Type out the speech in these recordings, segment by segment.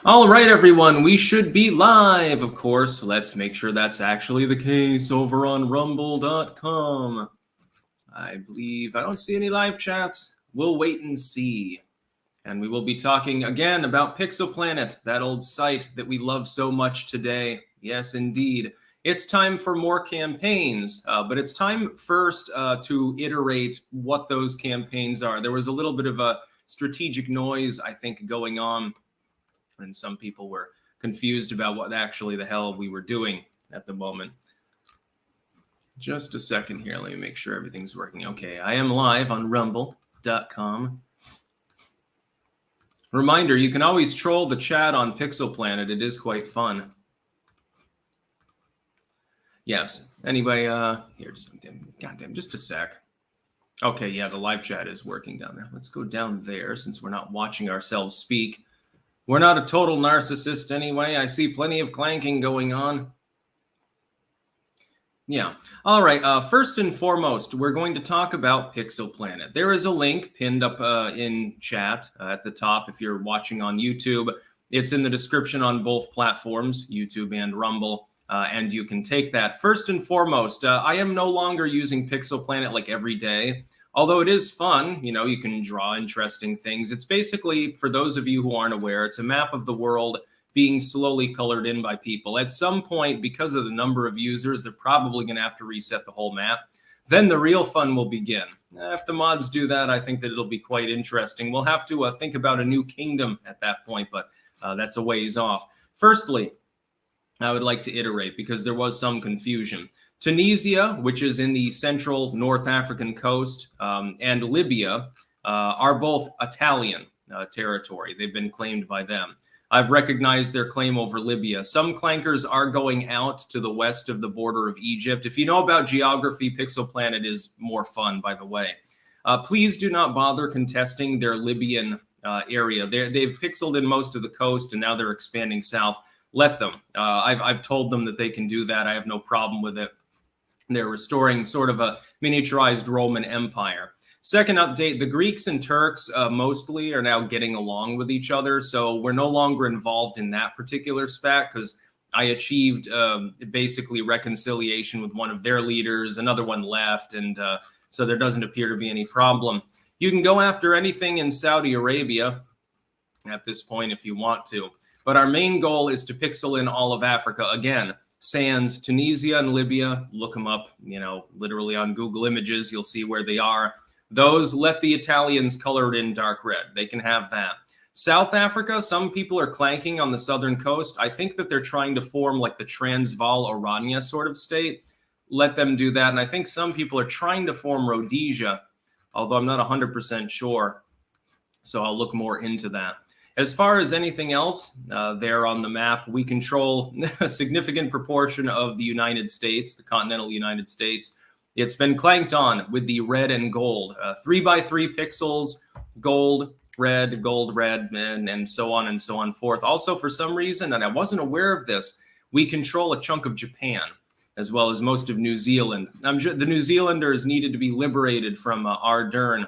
All right, everyone, we should be live, of course. Let's make sure that's actually the case over on rumble.com. I believe I don't see any live chats. We'll wait and see. And we will be talking again about Pixel Planet, that old site that we love so much today. Yes, indeed. It's time for more campaigns, but it's time first to iterate what those campaigns are. There was a little bit of a strategic noise, I think, going on, and some people were confused about what actually the hell we were doing at the moment. Just a second here. Let me make sure everything's working. Okay, I am live on rumble.com. Reminder, you can always troll the chat on Pixel Planet. It is quite fun. Yes. Anyway, here's something. Goddamn, just a sec. Okay, yeah, the live chat is working down there. Let's go down there since we're not watching ourselves speak. We're not a total narcissist anyway. I see plenty of clanking going on. Yeah. All right. First and foremost, we're going to talk about Pixel Planet. There is a link pinned up in chat at the top if you're watching on YouTube. It's in the description on both platforms, YouTube and Rumble, and you can take that. First and foremost, I am no longer using Pixel Planet like every day. Although it is fun, you know, you can draw interesting things. It's basically, for those of you who aren't aware, it's a map of the world being slowly colored in by people. At some point, because of the number of users, they're probably going to have to reset the whole map. Then the real fun will begin. If the mods do that, I think that it'll be quite interesting. We'll have to think about a new kingdom at that point, but that's a ways off. Firstly, I would like to iterate because there was some confusion. Tunisia, which is in the central North African coast, and Libya are both Italian territory. They've been claimed by them. I've recognized their claim over Libya. Some clankers are going out to the west of the border of Egypt. If you know about geography, Pixel Planet is more fun, by the way. Please do not bother contesting their Libyan area. They've pixeled in most of the coast, and now they're expanding south. Let them. I've told them that they can do that. I have no problem with it. They're restoring sort of a miniaturized Roman Empire. Second update, the Greeks and Turks mostly are now getting along with each other. So we're no longer involved in that particular spat because I achieved basically reconciliation with one of their leaders. Another one left. And so there doesn't appear to be any problem. You can go after anything in Saudi Arabia at this point if you want to. But our main goal is to pixel in all of Africa again. Sans Tunisia and Libya, look them up, you know, literally on Google Images, you'll see where they are. Those, let the Italians color it in dark red. They can have that. South Africa, some people are clanking on the southern coast. I think that they're trying to form like the Transvaal Oranje sort of state. Let them do that. And I think some people are trying to form Rhodesia, although I'm not 100% sure. So I'll look more into that. As far as anything else there on the map, we control a significant proportion of the United States, the continental United States. It's been clanked on with the red and gold, 3x3 pixels, gold, red, and so on and so on forth. Also, for some reason, and I wasn't aware of this, we control a chunk of Japan, as well as most of New Zealand. The New Zealanders needed to be liberated from Ardern.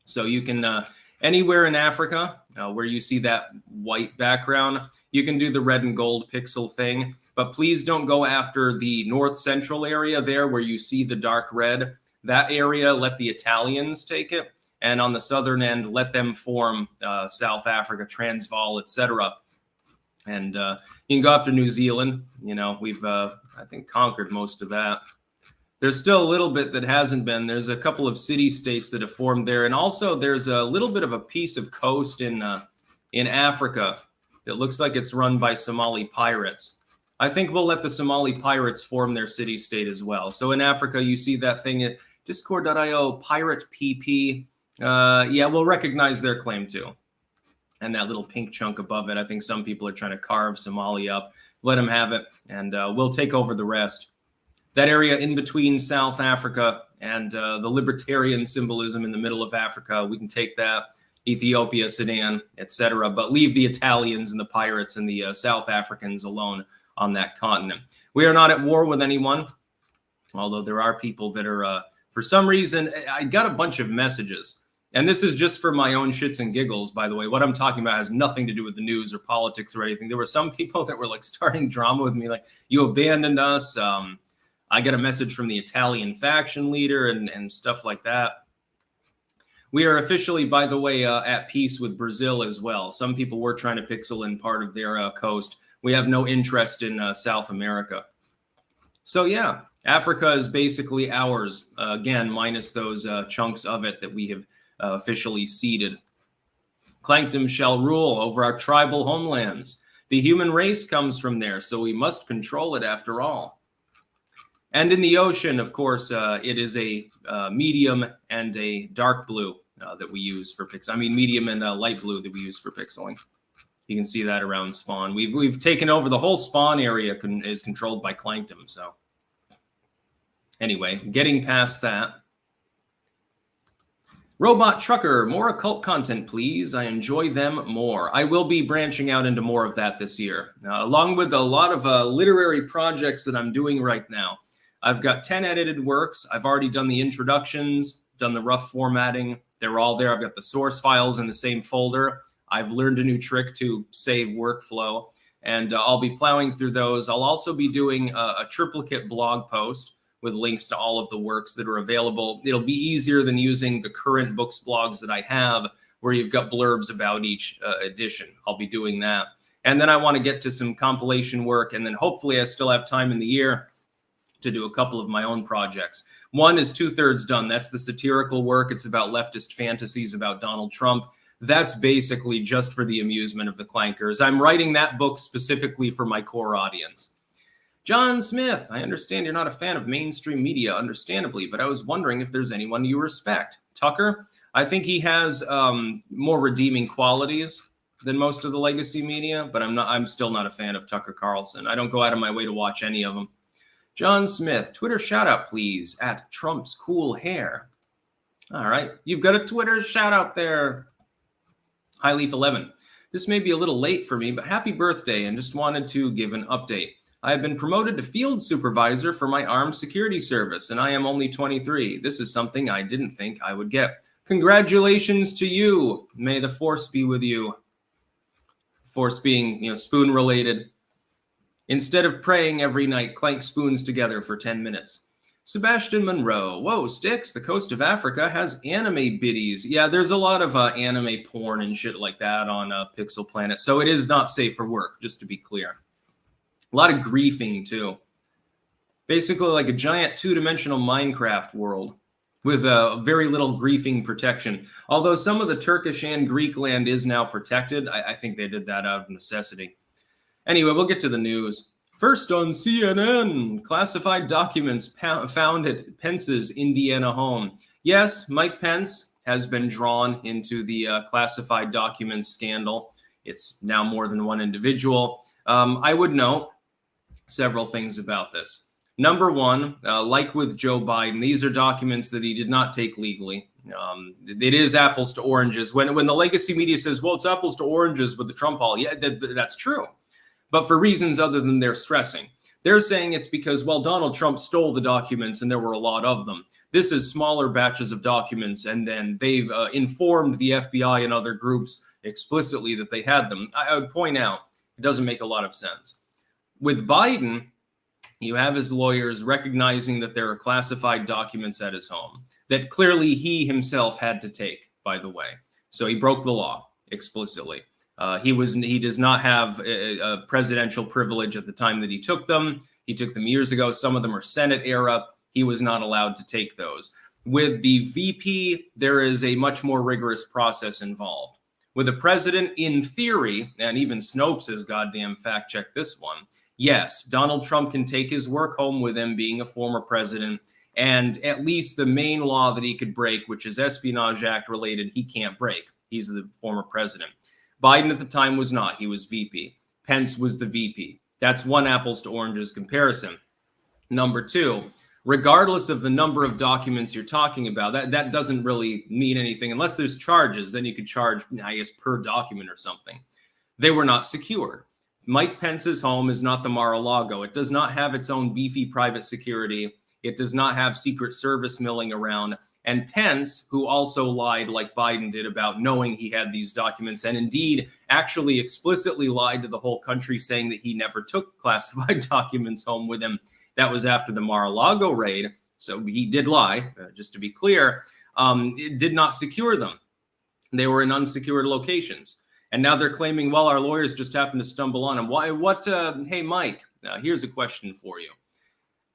So you can... anywhere in Africa where you see that white background, you can do the red and gold pixel thing. But please don't go after the north central area there where you see the dark red. That area, let the Italians take it. And on the southern end, let them form South Africa, Transvaal, etc. And you can go after New Zealand. You know, we've, I think, conquered most of that. There's still a little bit that hasn't been. There's a couple of city-states that have formed there. And also there's a little bit of a piece of coast in Africa that looks like it's run by Somali pirates. I think we'll let the Somali pirates form their city-state as well. So in Africa, you see that thing at discord.io, pirate PP. Yeah, we'll recognize their claim too. And that little pink chunk above it, I think some people are trying to carve Somali up. Let them have it, and we'll take over the rest. That area in between South Africa and the libertarian symbolism in the middle of Africa, we can take that, Ethiopia, Sudan, etc., but leave the Italians and the pirates and the South Africans alone on that continent. We are not at war with anyone, although there are people that are, for some reason, I got a bunch of messages And this is just for my own shits and giggles, by the way. What I'm talking about has nothing to do with the news or politics or anything. There were some people that were like starting drama with me, like, you abandoned us. I got a message from the Italian faction leader and stuff like that. We are officially, by the way, at peace with Brazil as well. Some people were trying to pixel in part of their coast. We have no interest in South America. So yeah, Africa is basically ours, again, minus those chunks of it that we have officially ceded. Clankdom shall rule over our tribal homelands. The human race comes from there, so we must control it after all. And in the ocean, of course, it is a medium and a dark blue that we use for pixel. I mean, medium and light blue that we use for pixeling. You can see that around spawn. We've taken over the whole spawn area is controlled by Clankdom. So anyway, getting past that. Robot Trucker, more occult content, please. I enjoy them more. I will be branching out into more of that this year, along with a lot of literary projects that I'm doing right now. I've got 10 edited works. I've already done the introductions, done the rough formatting. They're all there. I've got the source files in the same folder. I've learned a new trick to save workflow, and I'll be plowing through those. I'll also be doing a triplicate blog post with links to all of the works that are available. It'll be easier than using the current books blogs that I have, where you've got blurbs about each edition. I'll be doing that. And then I want to get to some compilation work, and then hopefully I still have time in the year to do a couple of my own projects. One is 2/3 done. That's the satirical work. It's about leftist fantasies about Donald Trump. That's basically just for the amusement of the clankers. I'm writing that book specifically for my core audience. John Smith, I understand you're not a fan of mainstream media, understandably, but I was wondering if there's anyone you respect. Tucker, I think he has more redeeming qualities than most of the legacy media, but I'm still not a fan of Tucker Carlson. I don't go out of my way to watch any of them. John Smith, Twitter shout out, please, at Trump's cool hair. All right, you've got a Twitter shout out there. Highleaf11, this may be a little late for me, but happy birthday, and just wanted to give an update. I have been promoted to field supervisor for my armed security service, and I am only 23. This is something I didn't think I would get. Congratulations to you. May the force be with you. Force being, spoon related. Instead of praying every night, clank spoons together for 10 minutes. Sebastian Monroe. Whoa, Sticks, the coast of Africa has anime biddies. Yeah, there's a lot of anime porn and shit like that on Pixel Planet, so it is not safe for work, just to be clear. A lot of griefing, too. Basically like a giant two-dimensional Minecraft world with very little griefing protection. Although some of the Turkish and Greek land is now protected, I think they did that out of necessity. Anyway, we'll get to the news. First on CNN, classified documents found at Pence's Indiana home. Yes, Mike Pence has been drawn into the classified documents scandal. It's now more than one individual. I would note several things about this. Number one, like with Joe Biden, these are documents that he did not take legally. It is apples to oranges. When the legacy media says, well, it's apples to oranges with the Trump haul, yeah, that's true. But for reasons other than they're stressing. They're saying it's because, well, Donald Trump stole the documents and there were a lot of them. This is smaller batches of documents, and then they've informed the FBI and other groups explicitly that they had them. I would point out, it doesn't make a lot of sense. With Biden, you have his lawyers recognizing that there are classified documents at his home that clearly he himself had to take, by the way. So he broke the law explicitly. He does not have a presidential privilege at the time that he took them. He took them years ago. Some of them are Senate era. He was not allowed to take those. With the VP, there is a much more rigorous process involved. With the president, in theory, and even Snopes has goddamn fact-checked this one, yes, Donald Trump can take his work home with him being a former president, and at least the main law that he could break, which is Espionage Act related, he can't break. He's the former president. Biden at the time was not. He was VP. Pence was the VP. That's one apples to oranges comparison. Number two, regardless of the number of documents you're talking about, that doesn't really mean anything. Unless there's charges, then you could charge, I guess, per document or something. They were not secured. Mike Pence's home is not the Mar-a-Lago. It does not have its own beefy private security. It does not have Secret Service milling around. and Pence, who also lied like Biden did about knowing he had these documents, and indeed actually explicitly lied to the whole country saying that he never took classified documents home with him. That was after the Mar-a-Lago raid. So he did lie, just to be clear. It did not secure them. They were in unsecured locations. And now they're claiming, well, our lawyers just happened to stumble on them. Hey, Mike, here's a question for you.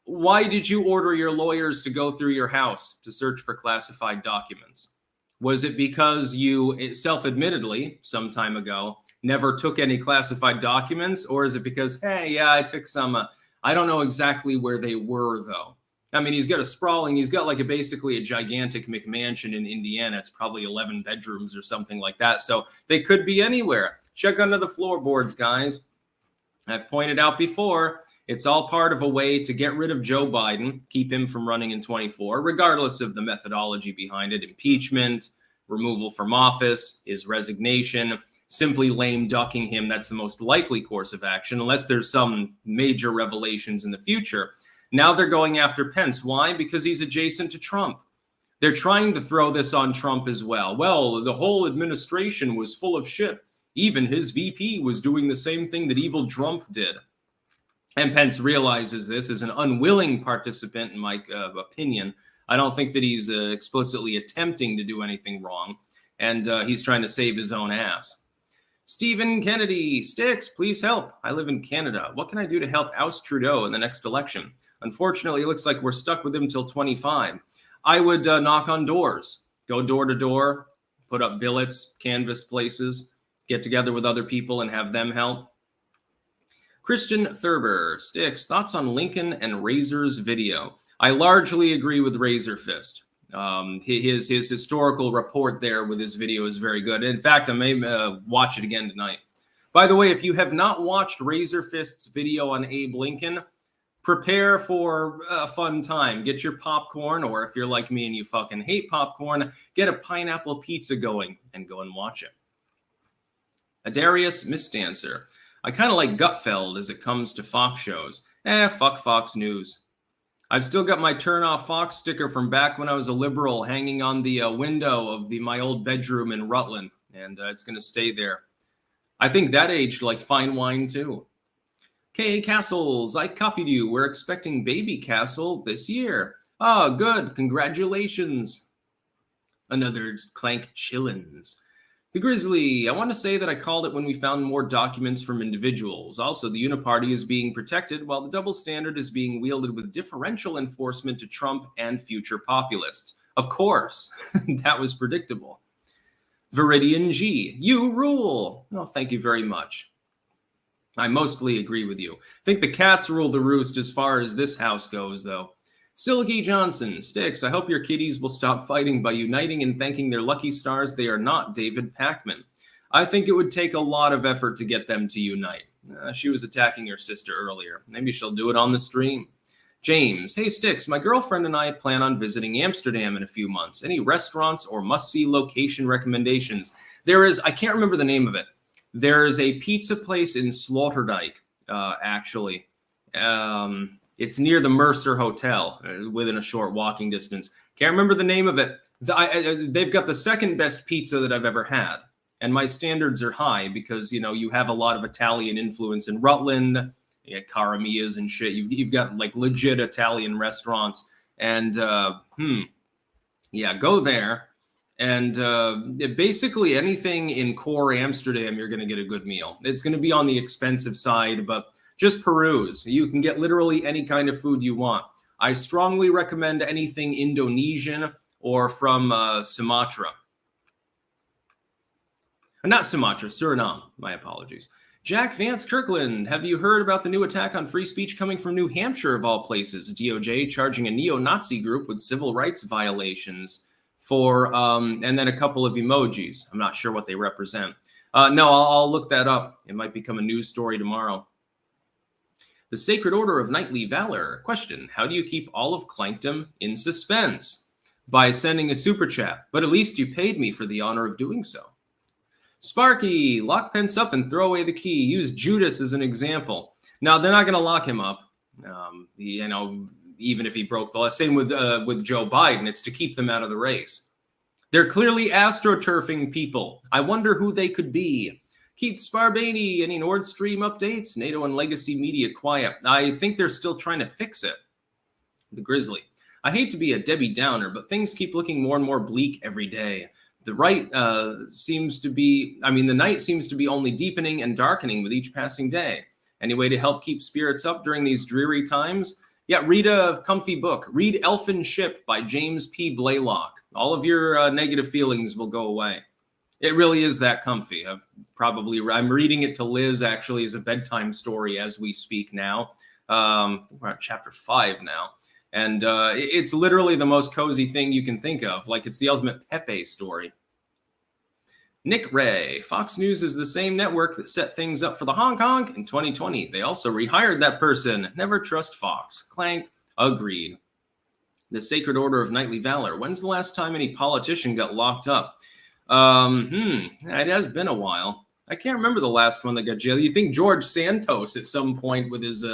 Why did you order your lawyers to go through your house to search for classified documents? Was it because you self-admittedly, some time ago, never took any classified documents? Or is it because, hey, yeah, I took some, I don't know exactly where they were, though. I mean, he's got like basically a gigantic McMansion in Indiana. It's probably 11 bedrooms or something like that. So they could be anywhere. Check under the floorboards, guys. I've pointed out before, it's all part of a way to get rid of Joe Biden, keep him from running in 24, regardless of the methodology behind it. Impeachment, removal from office, his resignation, simply lame ducking him. That's the most likely course of action, unless there's some major revelations in the future. Now they're going after Pence. Why? Because he's adjacent to Trump. They're trying to throw this on Trump as well. Well, the whole administration was full of shit. Even his VP was doing the same thing that evil Trump did. And Pence realizes this as an unwilling participant, in my opinion. I don't think that he's explicitly attempting to do anything wrong. And he's trying to save his own ass. Stephen Kennedy, Sticks, please help. I live in Canada. What can I do to help oust Trudeau in the next election? Unfortunately, it looks like we're stuck with him till 25. I would knock on doors, go door to door, put up billets, canvas places, get together with other people and have them help. Christian Thurber, Sticks, thoughts on Lincoln and Razor's video? I largely agree with Razor Fist. His historical report there with his video is very good. In fact, I may watch it again tonight. By the way, if you have not watched Razor Fist's video on Abe Lincoln, prepare for a fun time. Get your popcorn, or if you're like me and you fucking hate popcorn, get a pineapple pizza going and go and watch it. Adarius Misdancer. I kind of like Gutfeld as it comes to Fox shows. Fuck Fox News. I've still got my turn off Fox sticker from back when I was a liberal hanging on the window of my old bedroom in Rutland, and it's going to stay there. I think that aged like fine wine too. K.A. Castles, I copied you. We're expecting baby Castle this year. Oh, good. Congratulations. Another Clank Chillins. The Grizzly, I want to say that I called it when we found more documents from individuals. Also, the Uniparty is being protected while the double standard is being wielded with differential enforcement to Trump and future populists. Of course, that was predictable. Viridian G, you rule. Oh, thank you very much. I mostly agree with you. I think the cats rule the roost as far as this house goes, though. Silky Johnson, Sticks, I hope your kitties will stop fighting by uniting and thanking their lucky stars they are not David Pakman. I think it would take a lot of effort to get them to unite. She was attacking her sister earlier. Maybe she'll do it on the stream. James, hey Sticks, my girlfriend and I plan on visiting Amsterdam in a few months. Any restaurants or must-see location recommendations? There is, I can't remember the name of it. There is a pizza place in Sloterdijk, actually. It's near the Mercer Hotel, within a short walking distance. Can't remember the name of it. They've got the second best pizza that I've ever had. And my standards are high because, you know, you have a lot of Italian influence in Rutland. You got Caramias and shit. You've got like legit Italian restaurants. And, yeah, go there. And basically anything in core Amsterdam, you're going to get a good meal. It's going to be on the expensive side, but just peruse. You can get literally any kind of food you want. I strongly recommend anything Indonesian or from Sumatra. Not Sumatra, Suriname. My apologies. Jack Vance Kirkland, have you heard about the new attack on free speech coming from New Hampshire, of all places? DOJ charging a neo-Nazi group with civil rights violations for, and then a couple of emojis. I'm not sure what they represent. No, I'll look that up. It might become a news story tomorrow. The Sacred Order of Knightly Valor. Question, how do you keep all of Clankdom in suspense? By sending a super chat, but at least you paid me for the honor of doing so. Sparky, lock Pence up and throw away the key. Use Judas as an example. Now, they're not going to lock him up. You know, even if he broke the law. Same with Joe Biden. It's to keep them out of the race. They're clearly astroturfing people. I wonder who they could be. Keith Sparbaney, any Nord Stream updates? NATO and legacy media quiet. I think they're still trying to fix it. The Grizzly. I hate to be a Debbie Downer, but things keep looking more and more bleak every day. The right seems to be, the night seems to be only deepening and darkening with each passing day. Any way to help keep spirits up during these dreary times? Yeah, read a comfy book. Read Elfin Ship by James P. Blaylock. All of your negative feelings will go away. It really is that comfy. I'm reading it to Liz actually as a bedtime story as we speak now. We're at chapter 5 now. And it's literally the most cozy thing you can think of. Like it's the ultimate Pepe story. Nick Ray, Fox News is the same network that set things up for the Hong Kong in 2020. They also rehired that person. Never trust Fox. Clank, agreed. The Sacred Order of Knightly Valor. When's the last time any politician got locked up? It has been a while. I can't remember the last one that got jailed. You think George Santos at some point with his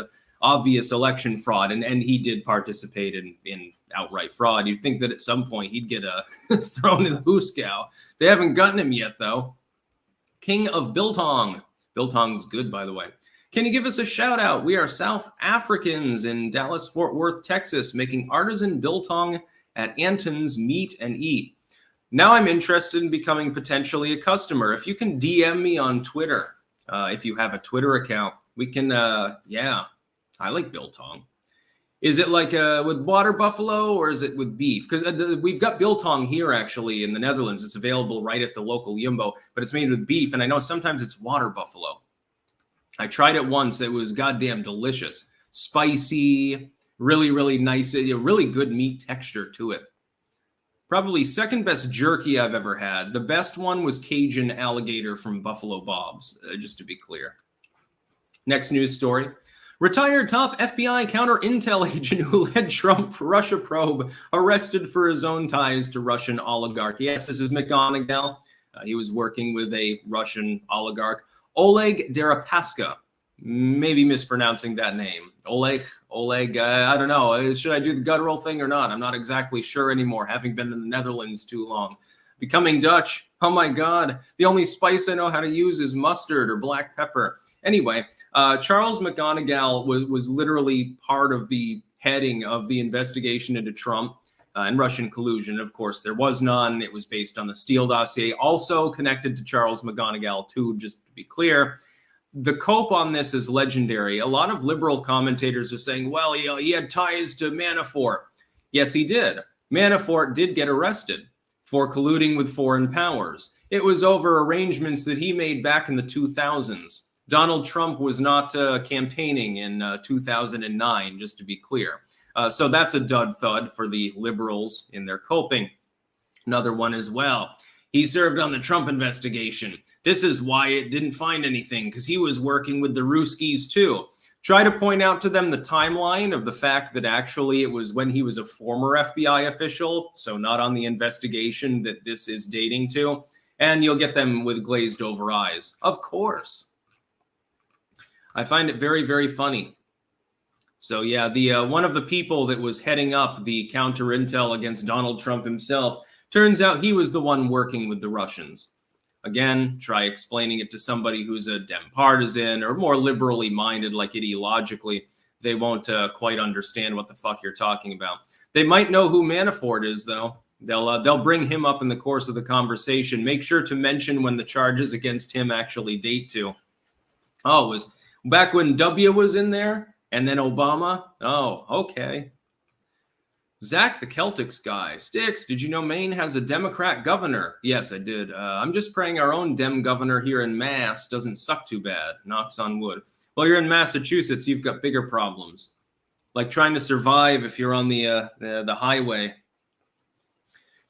obvious election fraud, and he did participate in outright fraud. You'd think that at some point he'd get thrown in the hoosegow. They haven't gotten him yet, though. King of Biltong. Biltong's good, by the way. Can you give us a shout out? We are South Africans in Dallas, Fort Worth, Texas, making artisan biltong at Anton's Meat and Eat. Now I'm interested in becoming potentially a customer. If you can DM me on Twitter, if you have a Twitter account, we can, I like biltong. Is it like with water buffalo or is it with beef? Because we've got biltong here actually in the Netherlands. It's available right at the local Jumbo, but it's made with beef. And I know sometimes it's water buffalo. I tried it once. It was goddamn delicious. Spicy, really, really nice, really good meat texture to it. Probably second best jerky I've ever had. The best one was Cajun alligator from Buffalo Bob's, just to be clear. Next news story. Retired top FBI counter-intel agent who led Trump Russia probe arrested for his own ties to Russian oligarch. Yes, this is Mcgonigal. He was working with a Russian oligarch, Oleg Deripaska. Maybe mispronouncing that name. Oleg, I don't know. Should I do the guttural thing or not? I'm not exactly sure anymore, having been in the Netherlands too long. Becoming Dutch, oh my God. The only spice I know how to use is mustard or black pepper. Anyway, Charles Mcgonigal was literally part of the heading of the investigation into Trump and Russian collusion. Of course, there was none. It was based on the Steele dossier, also connected to Charles Mcgonigal too, just to be clear. The cope on this is legendary. A lot of liberal commentators are saying, well, he had ties to Manafort. Yes, he did. Manafort did get arrested for colluding with foreign powers. It was over arrangements that he made back in the 2000s. Donald Trump was not campaigning in 2009, just to be clear. So that's a dud thud for the liberals in their coping. Another one as well. He served on the Trump investigation. This is why it didn't find anything, because he was working with the Ruskies too. Try to point out to them the timeline of the fact that actually it was when he was a former FBI official, so not on the investigation that this is dating to, and you'll get them with glazed over eyes. Of course. I find it very, very funny. So yeah, the one of the people that was heading up the counter intel against Donald Trump himself, turns out he was the one working with the Russians. Again, try explaining it to somebody who's a Dem partisan or more liberally minded, like ideologically. They won't quite understand what the fuck you're talking about. They might know who Manafort is, though. They'll bring him up in the course of the conversation. Make sure to mention when the charges against him actually date to. Oh, it was back when W was in there and then Obama? Oh, okay. Zach the Celtics guy. Sticks, did you know Maine has a Democrat governor? Yes, I did. I'm just praying our own Dem governor here in Mass doesn't suck too bad. Knocks on wood. Well, you're in Massachusetts. You've got bigger problems. Like trying to survive if you're on the highway.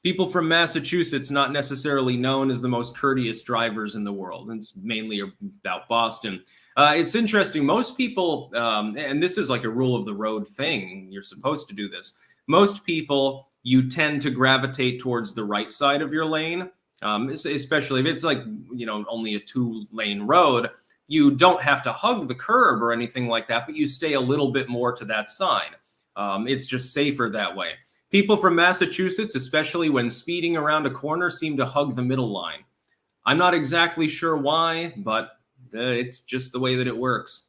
People from Massachusetts not necessarily known as the most courteous drivers in the world. It's mainly about Boston. It's interesting. Most people, and this is like a rule of the road thing. You're supposed to do this. Most people, you tend to gravitate towards the right side of your lane, especially if it's like, only a 2-lane road. You don't have to hug the curb or anything like that, but you stay a little bit more to that side. It's just safer that way. People from Massachusetts, especially when speeding around a corner, seem to hug the middle line. I'm not exactly sure why, but it's just the way that it works.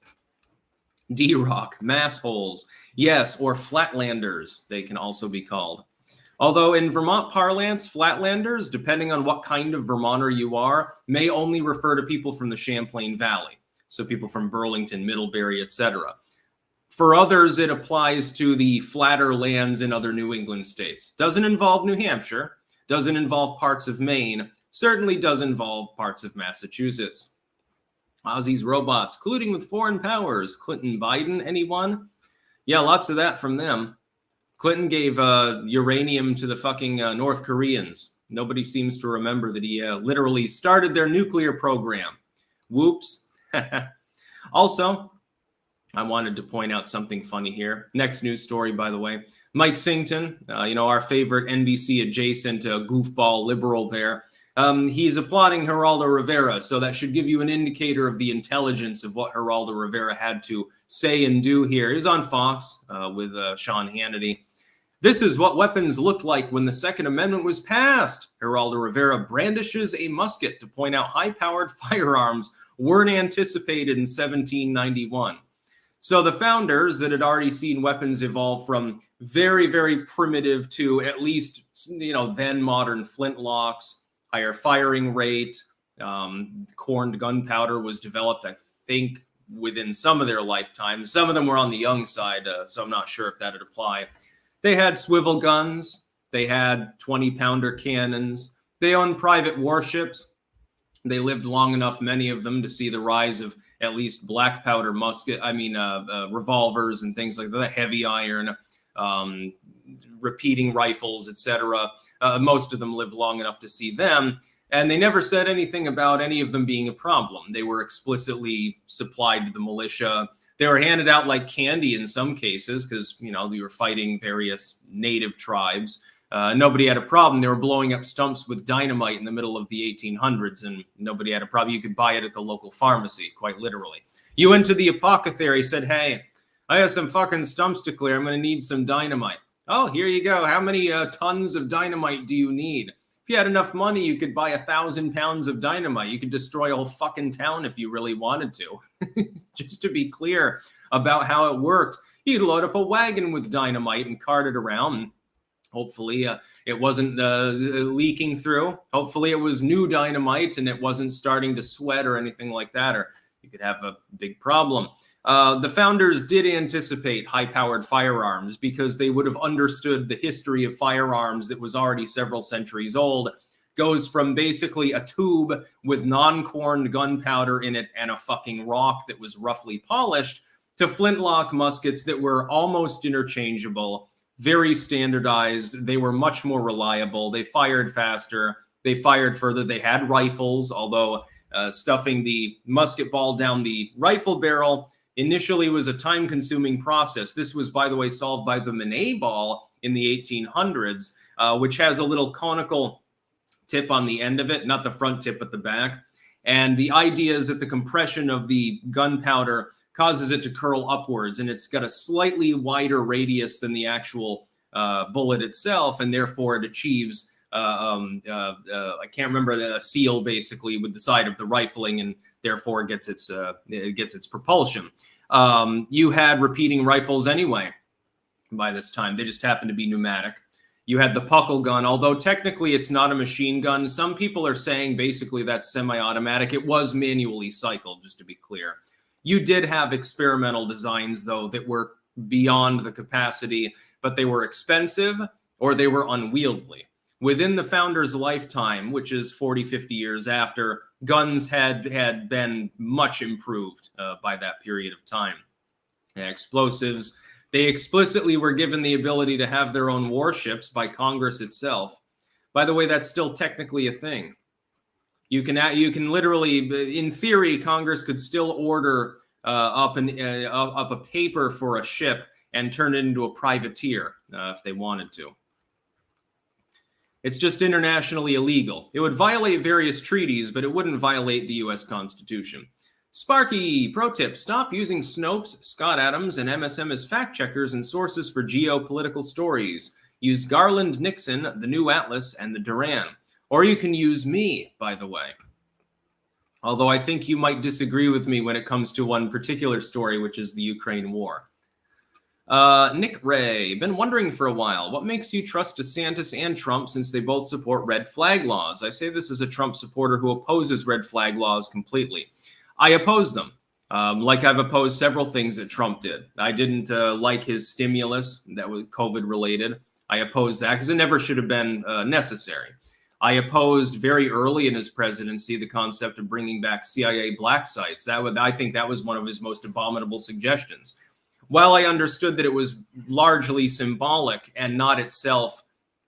D-Rock, massholes, yes, or flatlanders, they can also be called. Although in Vermont parlance, flatlanders, depending on what kind of Vermonter you are, may only refer to people from the Champlain Valley. So people from Burlington, Middlebury, etc. For others, it applies to the flatter lands in other New England states. Doesn't involve New Hampshire, doesn't involve parts of Maine, certainly does involve parts of Massachusetts. Aussies, robots, colluding with foreign powers. Clinton, Biden, anyone? Yeah, lots of that from them. Clinton gave uranium to the fucking North Koreans. Nobody seems to remember that he literally started their nuclear program. Whoops. Also, I wanted to point out something funny here. Next news story, by the way. Mike Singleton, our favorite NBC adjacent goofball liberal there. He's applauding Geraldo Rivera, so that should give you an indicator of the intelligence of what Geraldo Rivera had to say and do here. He's on Fox with Sean Hannity. This is what weapons looked like when the Second Amendment was passed. Geraldo Rivera brandishes a musket to point out high-powered firearms weren't anticipated in 1791. So the founders that had already seen weapons evolve from very, very primitive to at least, then modern flintlocks, higher firing rate, corned gunpowder was developed, I think, within some of their lifetimes. Some of them were on the young side, so I'm not sure if that would apply. They had swivel guns. They had 20-pounder cannons. They owned private warships. They lived long enough, many of them, to see the rise of at least black powder revolvers and things like that, heavy iron, repeating rifles, etc. Most of them lived long enough to see them, and they never said anything about any of them being a problem. They were explicitly supplied to the militia. They were handed out like candy in some cases because, we were fighting various native tribes. Nobody had a problem. They were blowing up stumps with dynamite in the middle of the 1800s, and nobody had a problem. You could buy it at the local pharmacy, quite literally. You went to the apothecary, said, hey, I have some fucking stumps to clear. I'm going to need some dynamite. Oh, here you go. How many tons of dynamite do you need? If you had enough money, you could buy 1,000 pounds of dynamite. You could destroy a whole fucking town if you really wanted to. Just to be clear about how it worked, you'd load up a wagon with dynamite and cart it around. Hopefully it wasn't leaking through. Hopefully it was new dynamite and it wasn't starting to sweat or anything like that, or you could have a big problem. The founders did anticipate high-powered firearms because they would have understood the history of firearms that was already several centuries old. Goes from basically a tube with non-corned gunpowder in it and a fucking rock that was roughly polished to flintlock muskets that were almost interchangeable, very standardized. They were much more reliable. They fired faster. They fired further. They had rifles, although stuffing the musket ball down the rifle barrel initially was a time-consuming process. This was, by the way, solved by the Manet ball in the 1800s, which has a little conical tip on the end of it, not the front tip, but the back. And the idea is that the compression of the gunpowder causes it to curl upwards, and it's got a slightly wider radius than the actual bullet itself, and therefore it achieves, I can't remember, the seal basically with the side of the rifling, and therefore it gets its propulsion. You had repeating rifles anyway by this time. They just happened to be pneumatic. You had the puckle gun, although technically it's not a machine gun. Some people are saying basically that's semi-automatic. It was manually cycled, just to be clear. You did have experimental designs, though, that were beyond the capacity, but they were expensive or they were unwieldy. Within the founder's lifetime, which is 40, 50 years after, guns had been much improved by that period of time. Explosives, they explicitly were given the ability to have their own warships by Congress itself. By the way, that's still technically a thing. You can literally, in theory, Congress could still order up a paper for a ship and turn it into a privateer if they wanted to. It's just internationally illegal. It would violate various treaties, but it wouldn't violate the U.S. Constitution. Sparky, pro tip, stop using Snopes, Scott Adams, and MSM as fact checkers and sources for geopolitical stories. Use Garland Nixon, the New Atlas, and the Duran. Or you can use me, by the way. Although I think you might disagree with me when it comes to one particular story, which is the Ukraine war. Nick Ray, been wondering for a while, what makes you trust DeSantis and Trump since they both support red flag laws? I say this as a Trump supporter who opposes red flag laws completely. I oppose them, like I've opposed several things that Trump did. I didn't like his stimulus that was COVID related. I opposed that because it never should have been necessary. I opposed very early in his presidency the concept of bringing back CIA black sites. I think that was one of his most abominable suggestions. While I understood that it was largely symbolic and not itself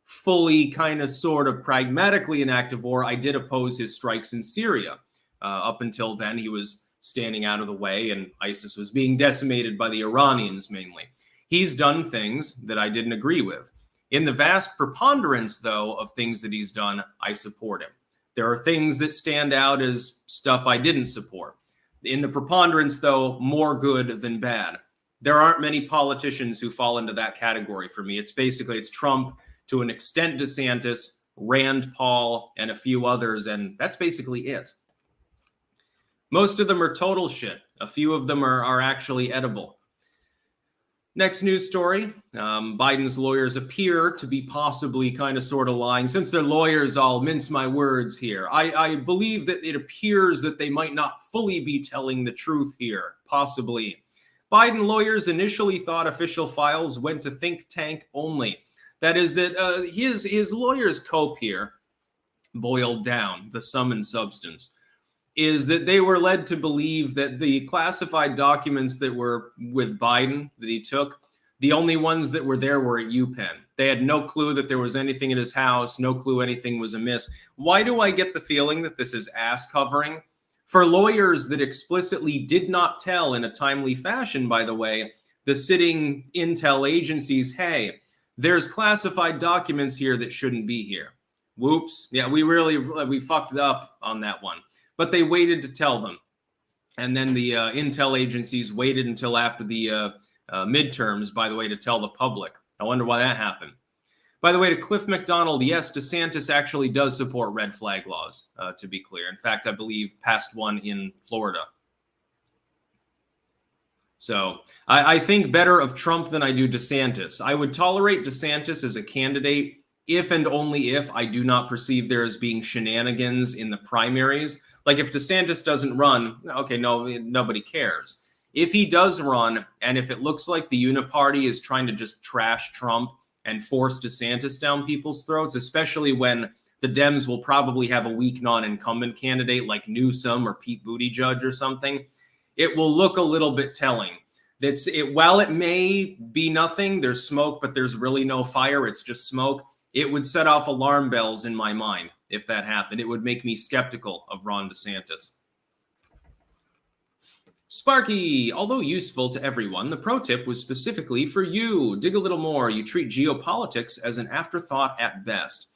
fully kind of sort of pragmatically an act of war, I did oppose his strikes in Syria. Up until then, he was standing out of the way and ISIS was being decimated by the Iranians mainly. He's done things that I didn't agree with. In the vast preponderance, though, of things that he's done, I support him. There are things that stand out as stuff I didn't support. In the preponderance, though, more good than bad. There aren't many politicians who fall into that category for me. It's Trump, to an extent DeSantis, Rand Paul, and a few others, and that's basically it. Most of them are total shit. A few of them are actually edible. Next news story, Biden's lawyers appear to be possibly kind of sort of lying. Since they're lawyers, I'll mince my words here. I believe that it appears that they might not fully be telling the truth here, possibly. Biden lawyers initially thought official files went to think tank only. That is that his lawyers' cope here, boiled down, the sum and substance, is that they were led to believe that the classified documents that were with Biden that he took, the only ones that were there were at UPenn. They had no clue that there was anything in his house, no clue anything was amiss. Why do I get the feeling that this is ass covering? For lawyers that explicitly did not tell in a timely fashion, by the way, the sitting intel agencies, hey, there's classified documents here that shouldn't be here. Whoops. Yeah, we fucked up on that one. But they waited to tell them. And then the intel agencies waited until after the midterms, by the way, to tell the public. I wonder why that happened. By the way, to Cliff McDonald, yes, DeSantis actually does support red flag laws, to be clear. In fact, I believe passed one in Florida. So I think better of Trump than I do DeSantis. I would tolerate DeSantis as a candidate if and only if I do not perceive there as being shenanigans in the primaries. Like if DeSantis doesn't run, okay, no, nobody cares. If he does run, and if it looks like the Uniparty is trying to just trash Trump and force DeSantis down people's throats, especially when the Dems will probably have a weak non-incumbent candidate like Newsom or Pete Buttigieg or something, it will look a little bit telling. While it may be nothing, there's smoke, but there's really no fire, it's just smoke, it would set off alarm bells in my mind if that happened. It would make me skeptical of Ron DeSantis. Sparky, although useful to everyone, the pro tip was specifically for you. Dig a little more. You treat geopolitics as an afterthought at best.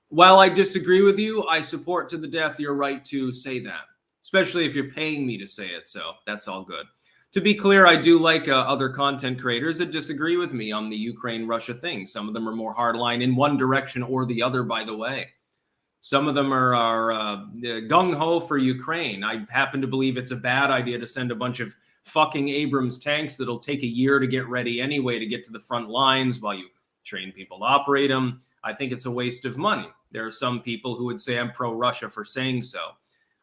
While I disagree with you, I support to the death your right to say that, especially if you're paying me to say it, so that's all good. To be clear, I do like other content creators that disagree with me on the Ukraine-Russia thing. Some of them are more hardline in one direction or the other, by the way. Some of them are gung-ho for Ukraine. I happen to believe it's a bad idea to send a bunch of fucking Abrams tanks that'll take a year to get ready anyway to get to the front lines while you train people to operate them. I think it's a waste of money. There are some people who would say I'm pro-Russia for saying so.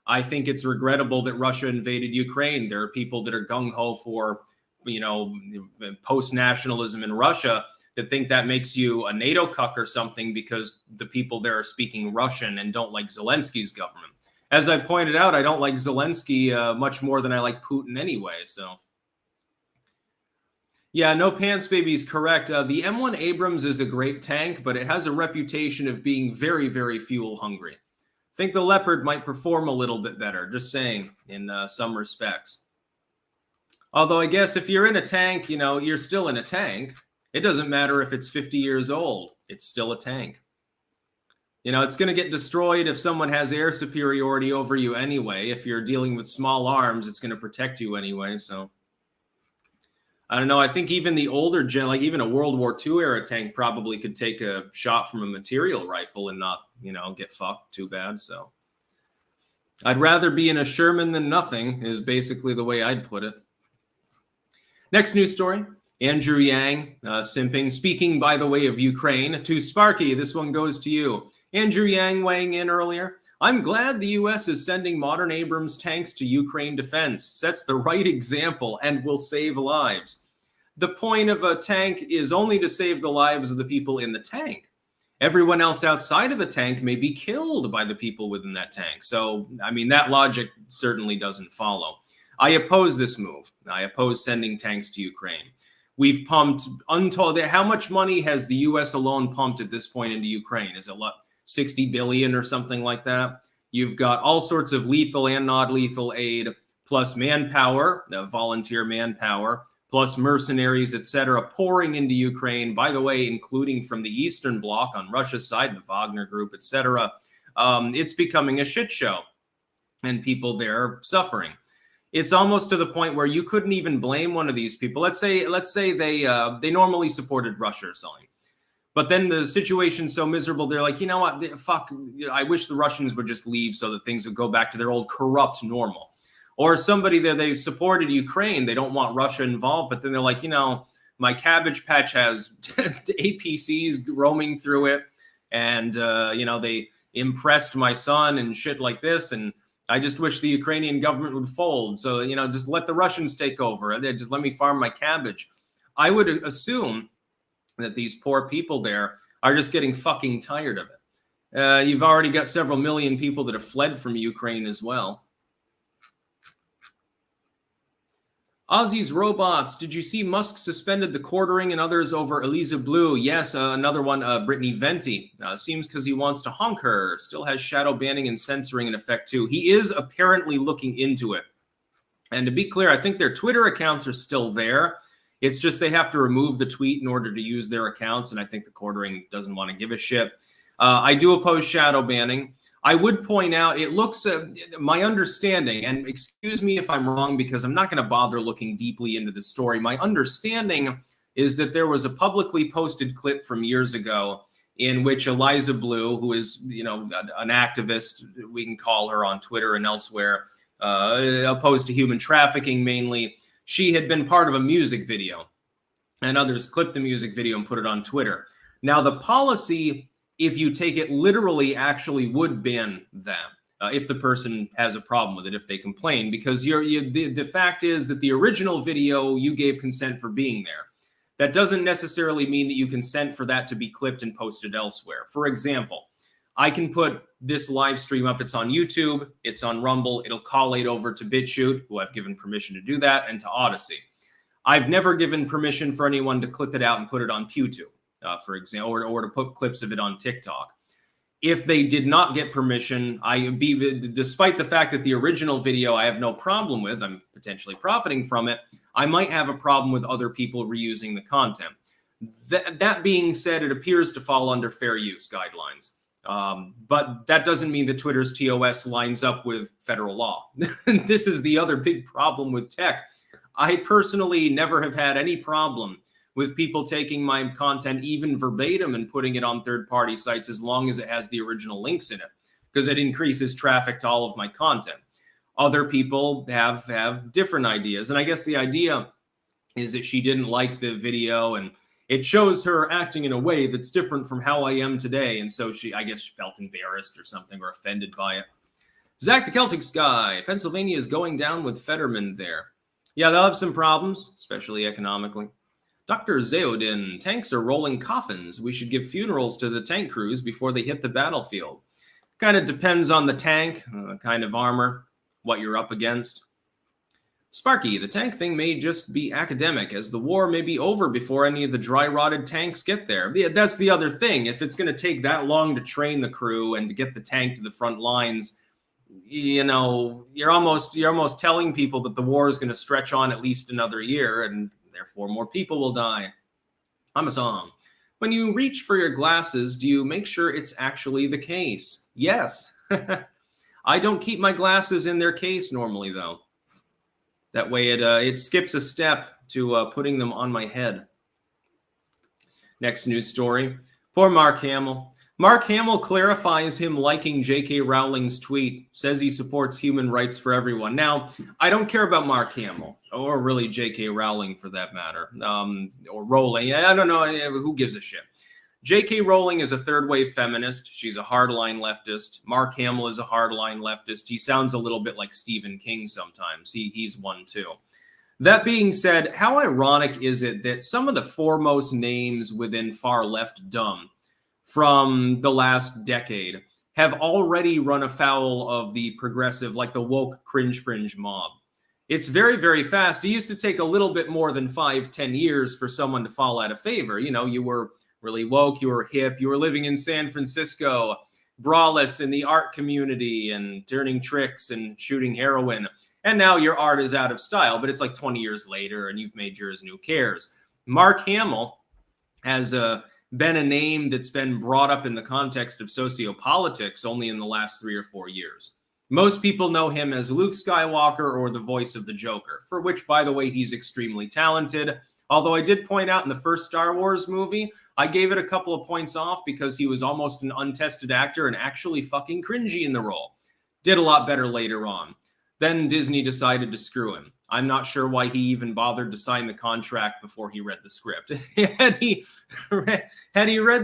I think it's regrettable that Russia invaded Ukraine. There are people that are gung-ho for, post-nationalism in Russia that think that makes you a NATO cuck or something because the people there are speaking Russian and don't like Zelensky's government. As I pointed out, I don't like Zelensky much more than I like Putin anyway, so. Yeah, no pants baby is correct. The M1 Abrams is a great tank, but it has a reputation of being very, very fuel hungry. I think the Leopard might perform a little bit better, just saying, in some respects. Although I guess if you're in a tank, you're still in a tank. It doesn't matter if it's 50 years old. It's still a tank. You know, it's going to get destroyed if someone has air superiority over you anyway. If you're dealing with small arms, it's going to protect you anyway. So I don't know. I think even the older gen, like even a World War II era tank probably could take a shot from a material rifle and not, you know, get fucked too bad. So I'd rather be in a Sherman than nothing is basically the way I'd put it. Next news story. Andrew Yang, simping, speaking by the way of Ukraine. To Sparky, this one goes to you. Andrew Yang weighing in earlier. I'm glad the U.S. is sending modern Abrams tanks to Ukraine defense. Sets the right example and will save lives. The point of a tank is only to save the lives of the people in the tank. Everyone else outside of the tank may be killed by the people within that tank. So, I mean, that logic certainly doesn't follow. I oppose this move. I oppose sending tanks to Ukraine. We've pumped untold. How much money has the U.S. alone pumped at this point into Ukraine? Is it 60 billion or something like that? You've got all sorts of lethal and not lethal aid, plus manpower, volunteer manpower, plus mercenaries, etc., pouring into Ukraine. By the way, including from the Eastern Bloc on Russia's side, the Wagner Group, etc. It's becoming a shit show, and people there are suffering. It's almost to the point where you couldn't even blame one of these people. Let's say they normally supported Russia or something, but then the situation's so miserable, they're like, you know what, fuck, I wish the Russians would just leave so that things would go back to their old corrupt normal. Or somebody that they supported Ukraine, they don't want Russia involved, but then they're like, you know, my cabbage patch has APCs roaming through it, and you know, they impressed my son and shit like this, and I just wish the Ukrainian government would fold. So, you know, just let the Russians take over. Just let me farm my cabbage. I would assume that these poor people there are just getting fucking tired of it. You've already got several million people that have fled from Ukraine as well. Aussie's Robots. Did you see Musk suspended the quartering and others over Elisa Blue? Yes, another one, Brittany Venti. Seems because he wants to honk her. Still has shadow banning and censoring in effect too. He is apparently looking into it. And to be clear, I think their Twitter accounts are still there. It's just they have to remove the tweet in order to use their accounts, and I think the quartering doesn't want to give a shit. I do oppose shadow banning. I would point out, it looks, my understanding, and excuse me if I'm wrong because I'm not going to bother looking deeply into the story. My understanding is that there was a publicly posted clip from years ago in which Eliza Blue, who is, you know, an activist, we can call her on Twitter and elsewhere, opposed to human trafficking mainly, she had been part of a music video, and others clipped the music video and put it on Twitter. Now, the policy, if you take it literally, actually would ban them if the person has a problem with it, if they complain, because the fact is that the original video, you gave consent for being there. That doesn't necessarily mean that you consent for that to be clipped and posted elsewhere. For example, I can put this live stream up. It's on YouTube. It's on Rumble. It'll collate over to BitChute, who I've given permission to do that, and to Odyssey. I've never given permission for anyone to clip it out and put it on PewTube, for example, or to put clips of it on TikTok. If they did not get permission, despite the fact that the original video I have no problem with, I'm potentially profiting from it, I might have a problem with other people reusing the content. That being said, it appears to fall under fair use guidelines. But that doesn't mean that Twitter's TOS lines up with federal law. This is the other big problem with tech. I personally never have had any problem with people taking my content even verbatim and putting it on third-party sites as long as it has the original links in it, because it increases traffic to all of my content. Other people have different ideas, and I guess the idea is that she didn't like the video, and it shows her acting in a way that's different from how I am today, and so I guess she felt embarrassed or something, or offended by it. Zach the Celtic Sky, Pennsylvania is going down with Fetterman there. Yeah, they'll have some problems, especially economically. Dr. Zeodin, tanks are rolling coffins. We should give funerals to the tank crews before they hit the battlefield. Kind of depends on the tank, kind of armor, what you're up against. Sparky, the tank thing may just be academic, as the war may be over before any of the dry-rotted tanks get there. Yeah, that's the other thing. If it's going to take that long to train the crew and to get the tank to the front lines, you know, you're almost telling people that the war is going to stretch on at least another year, and therefore more people will die. I'm a song. When you reach for your glasses, do you make sure it's actually the case? Yes. I don't keep my glasses in their case normally, though. That way it skips a step to putting them on my head. Next news story. Poor Mark Hamill. Mark Hamill clarifies him liking J.K. Rowling's tweet, says he supports human rights for everyone. Now, I don't care about Mark Hamill, or really J.K. Rowling for that matter, or Rowling. I don't know. Who gives a shit? J.K. Rowling is a third-wave feminist. She's a hardline leftist. Mark Hamill is a hardline leftist. He sounds a little bit like Stephen King sometimes. He's one too. That being said, how ironic is it that some of the foremost names within far leftdom from the last decade have already run afoul of the progressive, like the woke cringe fringe mob? It's very, very fast. It used to take a little bit more than 5-10 years for someone to fall out of favor. You know, you were really woke, you were hip, you were living in San Francisco, braless in the art community and turning tricks and shooting heroin. And now your art is out of style, but it's like 20 years later and you've made yours and who cares? Mark Hamill has been a name that's been brought up in the context of sociopolitics only in the last 3 or 4 years. Most people know him as Luke Skywalker or the voice of the Joker, for which, by the way, he's extremely talented. Although I did point out in the first Star Wars movie, I gave it a couple of points off because he was almost an untested actor and actually fucking cringy in the role. Did a lot better later on. Then Disney decided to screw him. I'm not sure why he even bothered to sign the contract before he read the script. Had he read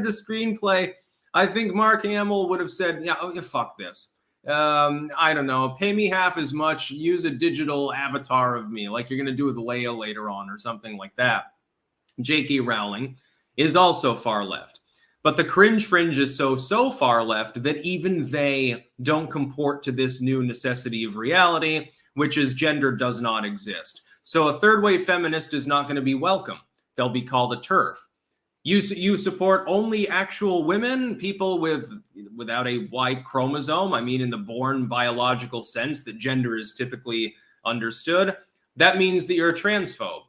the screenplay, I think Mark Hamill would have said, yeah, oh, fuck this. I don't know, pay me half as much, use a digital avatar of me, like you're going to do with Leia later on or something like that. J.K. Rowling is also far left. But the cringe fringe is so far left that even they don't comport to this new necessity of reality, which is gender does not exist. So a third wave feminist is not going to be welcome. They'll be called a TERF. You support only actual women, people without a Y chromosome. I mean, in the born biological sense that gender is typically understood. That means that you're a transphobe.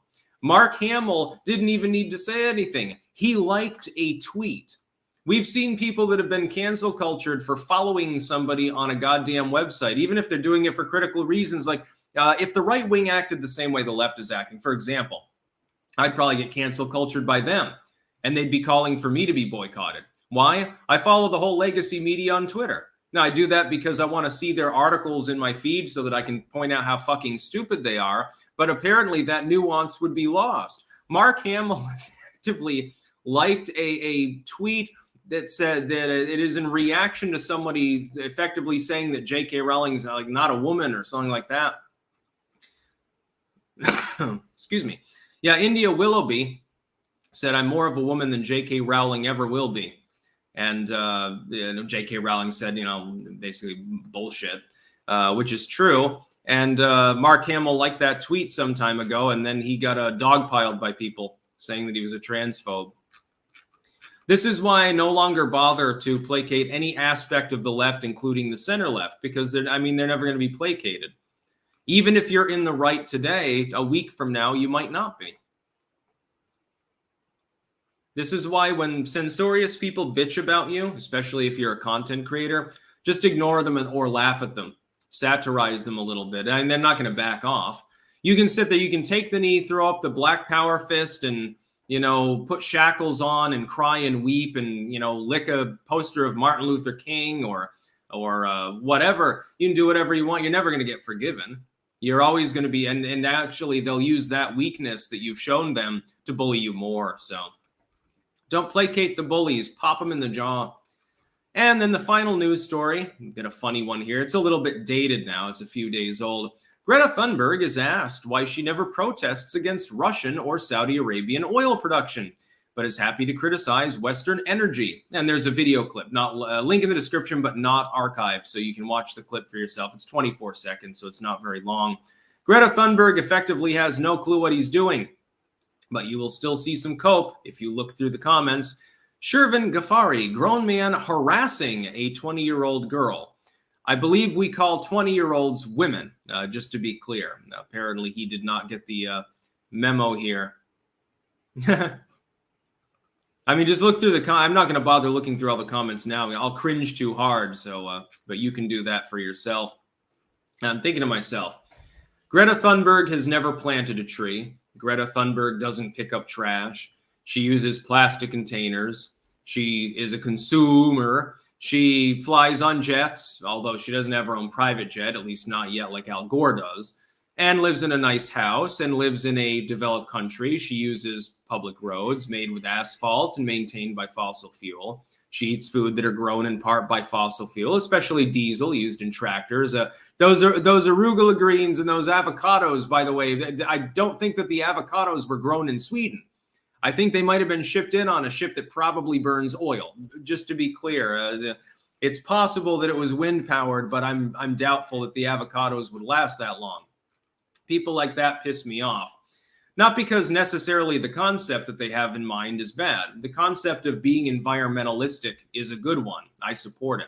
Mark Hamill didn't even need to say anything. He liked a tweet. We've seen people that have been cancel cultured for following somebody on a goddamn website, even if they're doing it for critical reasons. Like if the right wing acted the same way the left is acting, for example, I'd probably get cancel cultured by them and they'd be calling for me to be boycotted. Why? I follow the whole legacy media on Twitter. Now, I do that because I want to see their articles in my feed so that I can point out how fucking stupid they are. But apparently that nuance would be lost. Mark Hamill effectively liked a tweet that said that it is in reaction to somebody effectively saying that J.K. Rowling's like not a woman or something like that. Excuse me. Yeah, India Willoughby said, I'm more of a woman than J.K. Rowling ever will be. And J.K. Rowling said, basically bullshit, which is true. And Mark Hamill liked that tweet some time ago, and then he got dogpiled by people saying that he was a transphobe. This is why I no longer bother to placate any aspect of the left, including the center left, because they're never going to be placated. Even if you're in the right today, a week from now, you might not be. This is why when censorious people bitch about you, especially if you're a content creator, just ignore them or laugh at them, satirize them a little bit, and they're not going to back off. You can sit there, you can take the knee, throw up the black power fist, and put shackles on and cry and weep and, lick a poster of Martin Luther King or whatever. You can do whatever you want. You're never going to get forgiven. You're always going to be, and actually they'll use that weakness that you've shown them to bully you more. So don't placate the bullies, pop them in the jaw. And then the final news story, I've got a funny one here. It's a little bit dated now. It's a few days old. Greta Thunberg is asked why she never protests against Russian or Saudi Arabian oil production, but is happy to criticize Western energy. And there's a video clip, not link in the description, but not archived, so you can watch the clip for yourself. It's 24 seconds, so it's not very long. Greta Thunberg effectively has no clue what he's doing, but you will still see some cope if you look through the comments. Shervin Ghaffari, grown man harassing a 20-year-old girl. I believe we call 20-year-olds women, just to be clear. Apparently, he did not get the memo here. I I mean, just look through I'm not going to bother looking through all the comments now. I'll cringe too hard. So, but you can do that for yourself. I'm thinking to myself, Greta Thunberg has never planted a tree. Greta Thunberg doesn't pick up trash. She uses plastic containers. She is a consumer. She flies on jets, although she doesn't have her own private jet, at least not yet like Al Gore does, and lives in a nice house and lives in a developed country. She uses public roads made with asphalt and maintained by fossil fuel. She eats food that are grown in part by fossil fuel, especially diesel used in tractors. Those arugula greens and those avocados, by the way, I don't think that the avocados were grown in Sweden. I think they might have been shipped in on a ship that probably burns oil. Just to be clear, it's possible that it was wind powered, but I'm doubtful that the avocados would last that long. People like that piss me off. Not because necessarily the concept that they have in mind is bad. The concept of being environmentalistic is a good one. I support it.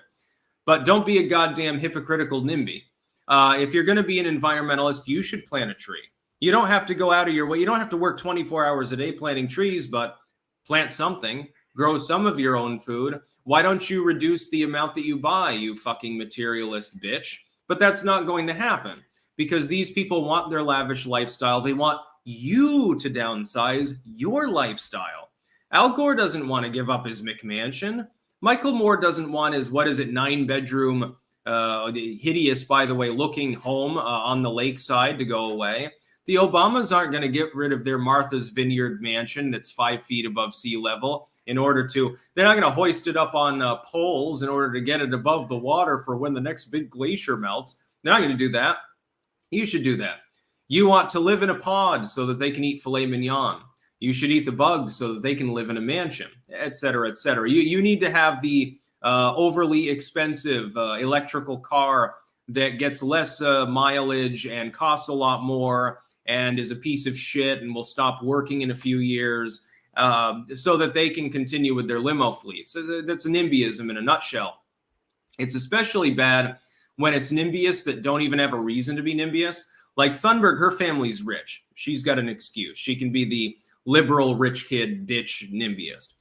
But don't be a goddamn hypocritical NIMBY. If you're going to be an environmentalist, you should plant a tree. You don't have to go out of your way. You don't have to work 24 hours a day planting trees, but plant something. Grow some of your own food. Why don't you reduce the amount that you buy, you fucking materialist bitch? But that's not going to happen because these people want their lavish lifestyle. They want you to downsize your lifestyle. Al Gore doesn't want to give up his McMansion. Michael Moore doesn't want his, 9-bedroom, hideous, by the way, looking home on the lakeside to go away. The Obamas aren't going to get rid of their Martha's Vineyard mansion that's 5 feet above sea level they're not going to hoist it up on poles in order to get it above the water for when the next big glacier melts. They're not going to do that. You should do that. You want to live in a pod so that they can eat filet mignon. You should eat the bugs so that they can live in a mansion, et cetera, et cetera. You need to have the overly expensive electrical car that gets less mileage and costs a lot more and is a piece of shit and will stop working in a few years so that they can continue with their limo fleets. So that's NIMBYism in a nutshell. It's especially bad when it's NIMBYists that don't even have a reason to be NIMBYists. Like Thunberg, her family's rich. She's got an excuse. She can be the liberal rich kid bitch NIMBYist.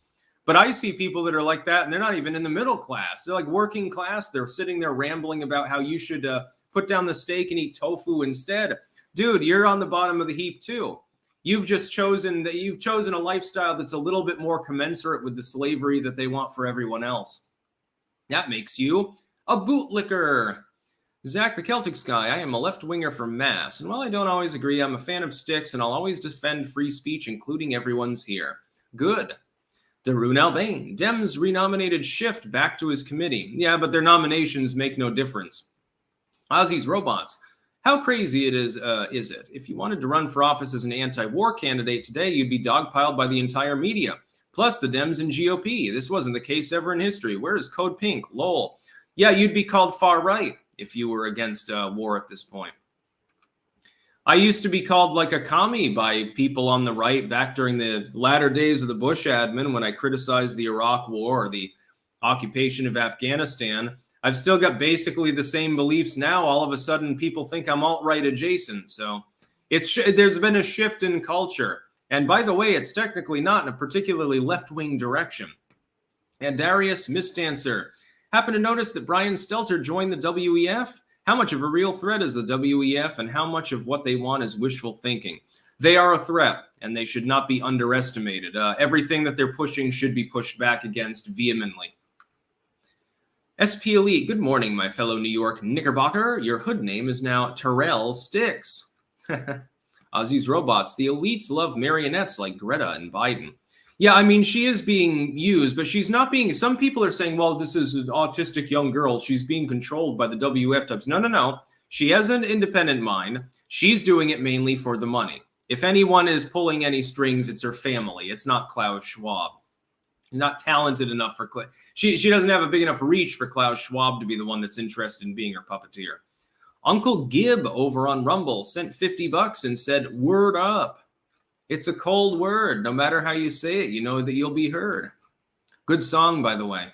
But I see people that are like that, and they're not even in the middle class. They're like working class. They're sitting there rambling about how you should put down the steak and eat tofu instead. Dude, you're on the bottom of the heap too. You've chosen a lifestyle that's a little bit more commensurate with the slavery that they want for everyone else. That makes you a bootlicker. Zach the Celtic Sky, I am a left-winger from Mass, and while I don't always agree, I'm a fan of sticks, and I'll always defend free speech, including everyone's here. Good. Darun Albane, Dems renominated Shift back to his committee. Yeah, but their nominations make no difference. Ozzy's Robots, how crazy is it? If you wanted to run for office as an anti-war candidate today, you'd be dogpiled by the entire media, plus the Dems and GOP. This wasn't the case ever in history. Where is Code Pink? Lol. Yeah, you'd be called far-right if you were against war at this point. I used to be called like a commie by people on the right back during the latter days of the Bush admin when I criticized the Iraq War or the occupation of Afghanistan. I've still got basically the same beliefs now. All of a sudden, people think I'm alt-right adjacent. So there's been a shift in culture. And by the way, it's technically not in a particularly left-wing direction. And Darius Misdancer, happen to notice that Brian Stelter joined the WEF? How much of a real threat is the WEF and how much of what they want is wishful thinking? They are a threat and they should not be underestimated. Everything that they're pushing should be pushed back against vehemently. SP Elite, good morning, my fellow New York Knickerbocker. Your hood name is now Terrell Sticks. Ozzy's Robots, the elites love marionettes like Greta and Biden. Yeah, I mean, she is being used, but she's not being, some people are saying, well, this is an autistic young girl. She's being controlled by the WF types. No. She has an independent mind. She's doing it mainly for the money. If anyone is pulling any strings, it's her family. It's not Klaus Schwab. Not talented enough for, she doesn't have a big enough reach for Klaus Schwab to be the one that's interested in being her puppeteer. Uncle Gib over on Rumble sent $50 and said, word up. It's a cold word. No matter how you say it, you know that you'll be heard. Good song, by the way.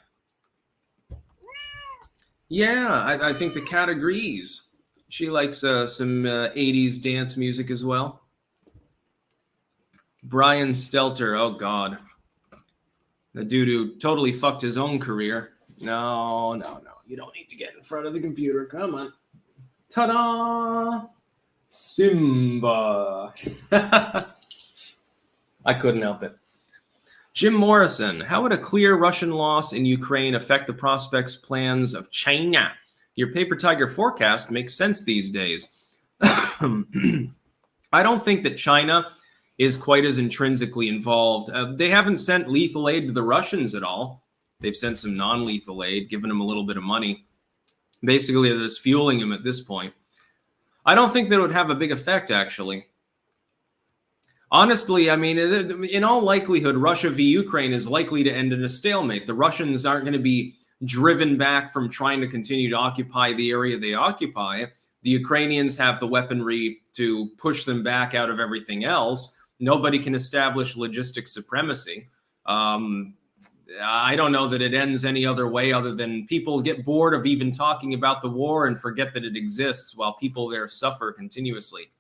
Yeah, I think the cat agrees. She likes some 80s dance music as well. Brian Stelter, oh God. The dude who totally fucked his own career. No. You don't need to get in front of the computer. Come on. Ta-da! Simba. I couldn't help it. Jim Morrison, how would a clear Russian loss in Ukraine affect the prospects plans of China? Your paper tiger forecast makes sense these days. I don't think that China is quite as intrinsically involved. They haven't sent lethal aid to the Russians at all. They've sent some non-lethal aid, given them a little bit of money. Basically, they're just fueling them at this point. I don't think that it would have a big effect, actually. Honestly, I mean, in all likelihood, Russia v. Ukraine is likely to end in a stalemate. The Russians aren't going to be driven back from trying to continue to occupy the area they occupy. The Ukrainians have the weaponry to push them back out of everything else. Nobody can establish logistic supremacy. I don't know that it ends any other way other than people get bored of even talking about the war and forget that it exists while people there suffer continuously.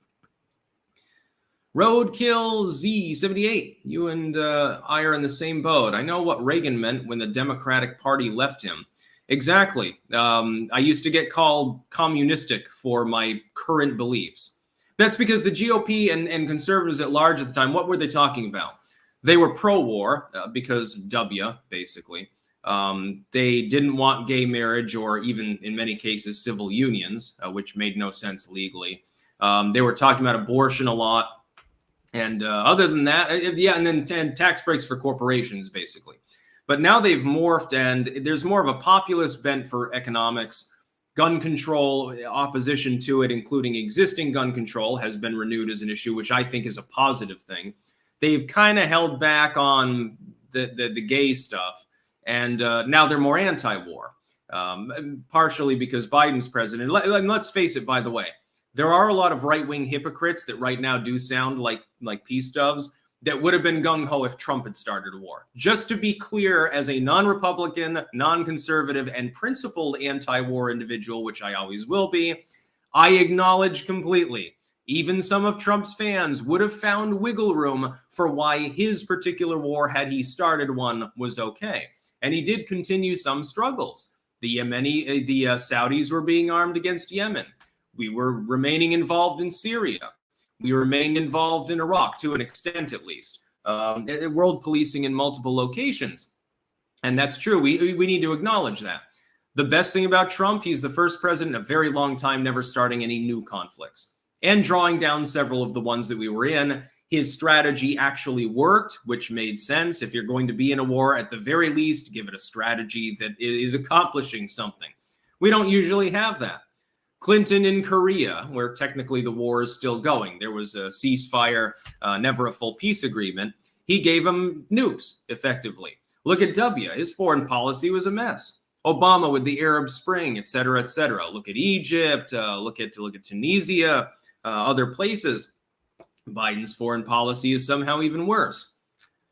Roadkill Z78, you and I are in the same boat. I know what Reagan meant when the Democratic Party left him. Exactly. I used to get called communistic for my current beliefs. That's because the GOP and conservatives at large at the time, what were they talking about? They were pro-war because W, basically. They didn't want gay marriage or even, in many cases, civil unions, which made no sense legally. They were talking about abortion a lot. And other than that, and then tax breaks for corporations, basically. But now they've morphed, and there's more of a populist bent for economics. Gun control, opposition to it, including existing gun control, has been renewed as an issue, which I think is a positive thing. They've kind of held back on the gay stuff, and now they're more anti-war, partially because Biden's president. Let's face it, by the way. There are a lot of right-wing hypocrites that right now do sound like peace doves that would have been gung-ho if Trump had started a war. Just to be clear, as a non-Republican, non-conservative, and principled anti-war individual, which I always will be, I acknowledge completely, even some of Trump's fans would have found wiggle room for why his particular war, had he started one, was okay. And he did continue some struggles. The Saudis were being armed against Yemen. We were remaining involved in Syria. We remained involved in Iraq, to an extent at least. World policing in multiple locations. And that's true. We need to acknowledge that. The best thing about Trump, he's the first president in a very long time never starting any new conflicts and drawing down several of the ones that we were in. His strategy actually worked, which made sense. If you're going to be in a war, at the very least, give it a strategy that is accomplishing something. We don't usually have that. Clinton in Korea, where technically the war is still going. There was a ceasefire, never a full peace agreement. He gave them nukes, effectively. Look at W. His foreign policy was a mess. Obama with the Arab Spring, et cetera, et cetera. Look at Egypt. Look at Tunisia, other places. Biden's foreign policy is somehow even worse.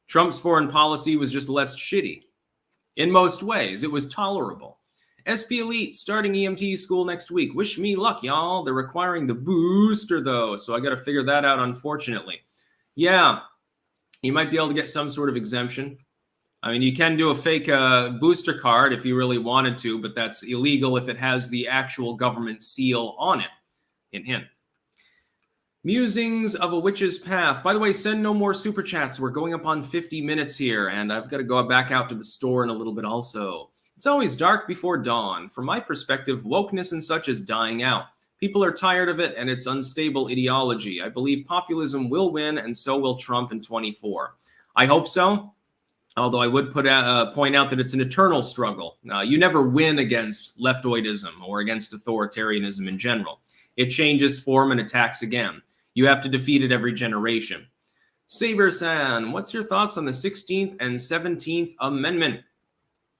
Trump's foreign policy was just less shitty. In most ways, it was tolerable. SP Elite starting EMT school next week. Wish me luck, y'all. They're requiring the booster, though, so I got to figure that out, unfortunately. Yeah, you might be able to get some sort of exemption. I mean, you can do a fake booster card if you really wanted to, but that's illegal if it has the actual government seal on it. Hint, hint. Musings of a Witch's Path. By the way, send no more super chats. We're going up on 50 minutes here, and I've got to go back out to the store in a little bit also. It's always dark before dawn. From my perspective, wokeness and such is dying out. People are tired of it and its unstable ideology. I believe populism will win, and so will Trump in 24. I hope so, although I would point out that it's an eternal struggle. You never win against leftoidism or against authoritarianism in general. It changes form and attacks again. You have to defeat it every generation. Saber-san, what's your thoughts on the 16th and 17th Amendment?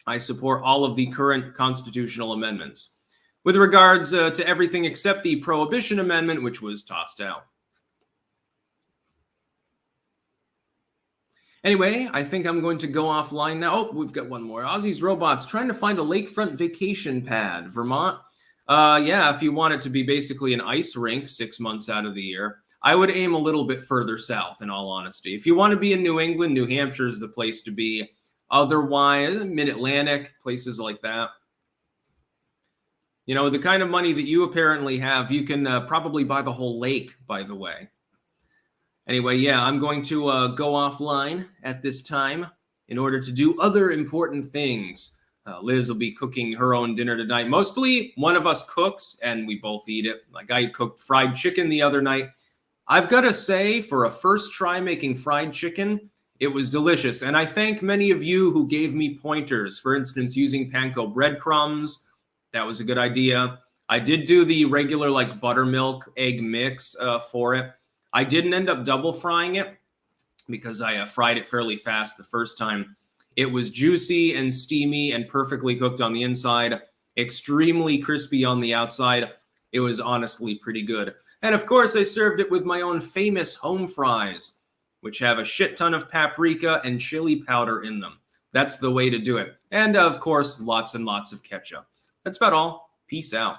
I support all of the current constitutional amendments. With regards to everything except the Prohibition Amendment, which was tossed out. Anyway, I think I'm going to go offline now. Oh, we've got one more. Aussie's Robots trying to find a lakefront vacation pad. Vermont? Yeah, if you want it to be basically an ice rink 6 months out of the year. I would aim a little bit further south, in all honesty. If you want to be in New England, New Hampshire is the place to be. Otherwise, Mid-Atlantic, places like that. You know, the kind of money that you apparently have, you can probably buy the whole lake, by the way. Anyway, yeah, I'm going to go offline at this time in order to do other important things. Liz will be cooking her own dinner tonight. Mostly one of us cooks and we both eat it. Like I cooked fried chicken the other night. I've got to say, for a first try making fried chicken, it was delicious. And I thank many of you who gave me pointers. For instance, using panko breadcrumbs. That was a good idea. I did do the regular like buttermilk egg mix for it. I didn't end up double frying it because I fried it fairly fast the first time. It was juicy and steamy and perfectly cooked on the inside, extremely crispy on the outside. It was honestly pretty good. And of course, I served it with my own famous home fries, which have a shit ton of paprika and chili powder in them. That's the way to do it. And of course, lots and lots of ketchup. That's about all. Peace out.